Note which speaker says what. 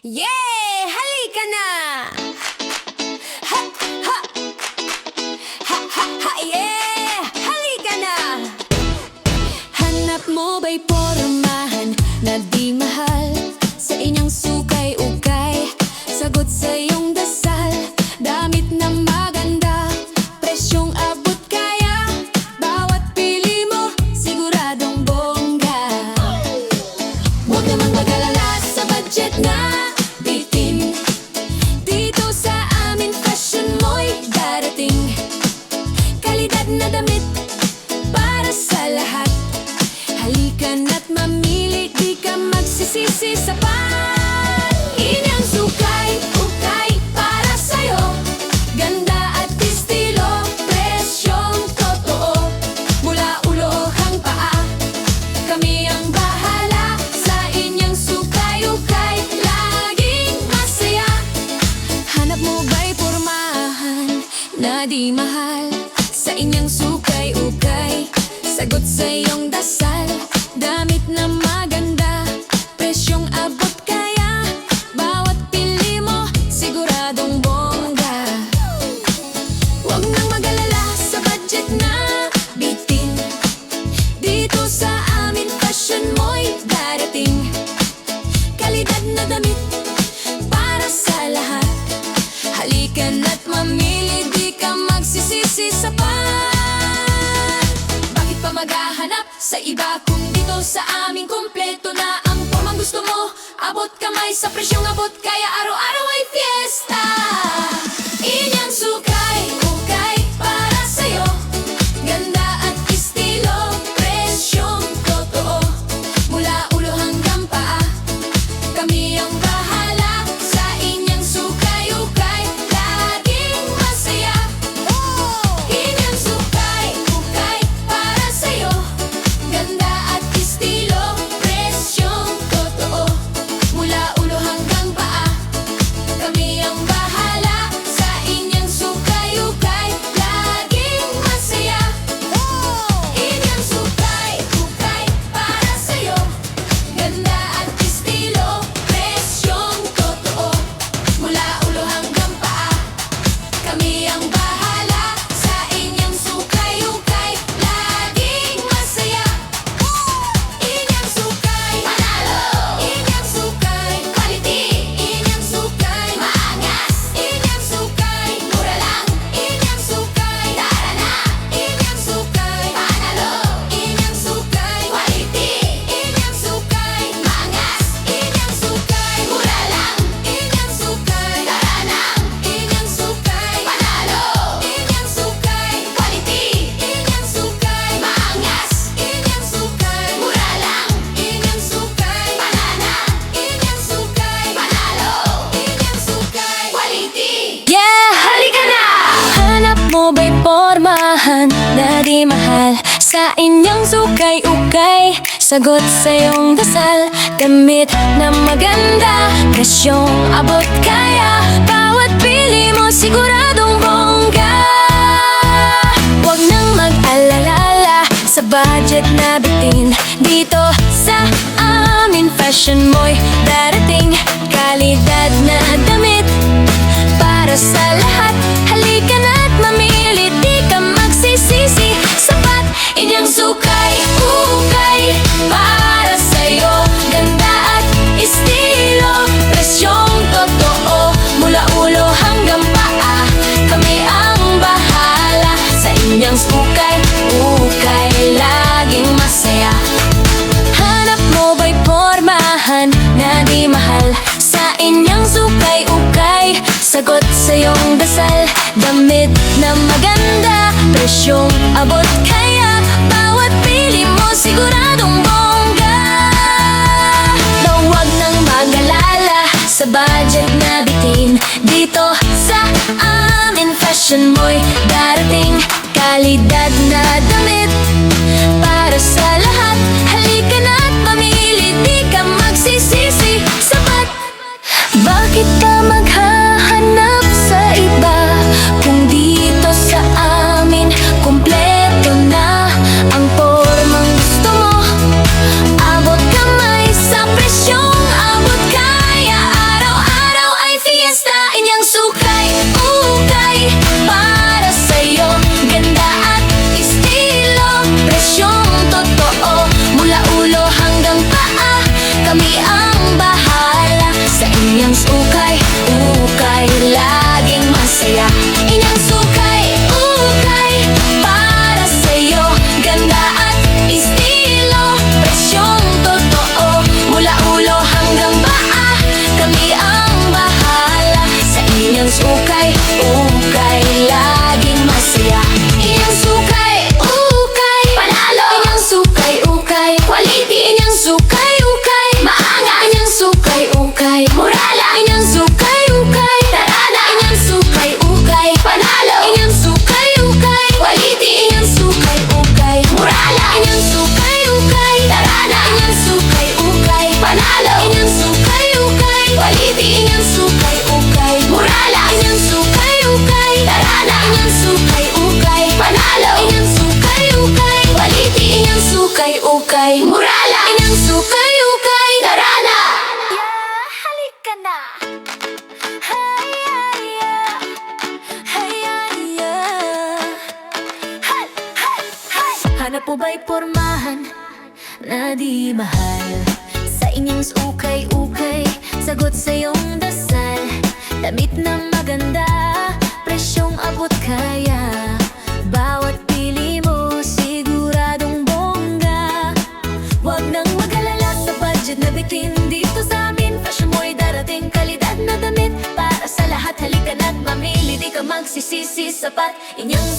Speaker 1: Yeah! Halika na! Ha! Ha! Ha! Ha! Ha! Yeah! Halika na! Hanap mo ba'y pormahan na di mahal? Sa inyong sukay-ukay, sagot sa iyong dasal. Damit na maganda, presyong abot kaya. Bawat pili mo, siguradong bongga. Huwag namang mag-alala sa budget na bitin. Dito sa amin, fashion mo'y darating. Kalidad na damit para sa lahat. Halika na't mamili, di ka magsisisi sa pan. Inyang sukay-ukay para sa'yo. Ganda at estilo, presyong totoo. Mula ulo hang paa, kami ang bahala. Sa inyang sukay-ukay, laging masaya. Hanap mo ba'y pormahan na di mahal? Sa inyang sukay-ukay, sagot sa iyong dasal. Damit na maganda, presyong abot kaya. Bawat pili mo, siguradong bongga. Huwag nang mag-alala sa budget na bitin. Dito sa amin, fashion mo'y darating. Kalidad na damit para sa lahat. Halika na't mamili, di ka magsisisi sa pan. Bakit pa maghahanap sa iba kung dito sa amin kumpleto na ang formang gusto mo? Abot kamay sa presyong abot kaya araw-araw ay fiesta. Inyang sukay-ukay para sa'yo. Ganda at estilo, presyong totoo. Mula ulo hanggang paa, kami ang bahala. Sa inyang sukay-ukay, laging masaya. Inyang sukay-ukay para sa'yo. Ganda at estilo, presyong totoo. Mula ulo hanggang paa, kami ang bahala. Sa inyang sukay-ukay, laging masaya. Inyang sukay-ukay para sa'yo. Ganda at estilo, presyong totoo. Mula ulo hanggang paa, kami ang bahala. Sa inyang sukay-ukay, laging masaya. Inyang sukay, panalo. Inyang sukay, quality. Inyang sukay, maangas. Inyang sukay, mura lang. Inyang sukay, tara na. Inyang sukay, panalo. Inyang sukay, quality. Inyang sukay, maangas. Inyang sukay, mura lang. Inyang sukay, tara na. Inyang sukay, panalo. Inyang sukay, quality. Inyang sukay, maangas. Inyang sukay, mura lang. Inyang sukay, panana. Inyang sukay, panalo. Inyang sukay, quality. Yeah, halika na! Hanap mo ba'y pormahan na di mahal? Sa inyong sukay-ukay, sagot sa iyong dasal. Damit na maganda, presyong abot kaya. Bawat pili mo, siguradong bongga. Huwag nang mag-alala sa budget na bitin. Dito sa amin, fashion mo'y darating. Kalidad na damit para sa lahat. Halika na't mamili, di ka magsisisi. Sapat, inyang sukay-ukay para sa'yo. Ganda at estilo, presyong totoo. Mula ulo hanggang paa, kami ang bahala. Sa inyang sukay-ukay, laging masaya. Hanap mo ba'y pormahan na di mahal? Sa inyong sukay-ukay, sagot sa iyong dasal. Damit na maganda, presyong abot kaya. Bawat pili mo, siguradong bongga. Huwag nang mag-alala sa budget na bitin. Dito sa amin, fashion mo'y darating. Kalidad na damit para sa lahat. Halika na't mamili, di ka magsisisi. Sapat, bakit ka maghahanap sa iba kung dito sa amin kumpleto na ang formang gusto mo? Abot kamay sa presyong abot kaya. Araw pormahan na di mahal. Sa inyong ukay-ukay, sagot sa iyong dasal. Damit na maganda, presyong abot kaya. Bawat pili mo, siguradong bongga. Huwag nang mag-alala sa budget na bitin. Dito sa amin, fashion mo'y darating. Kalidad na damit para sa lahat. Halika na't mamili, di ka magsisisi. Sapat inyong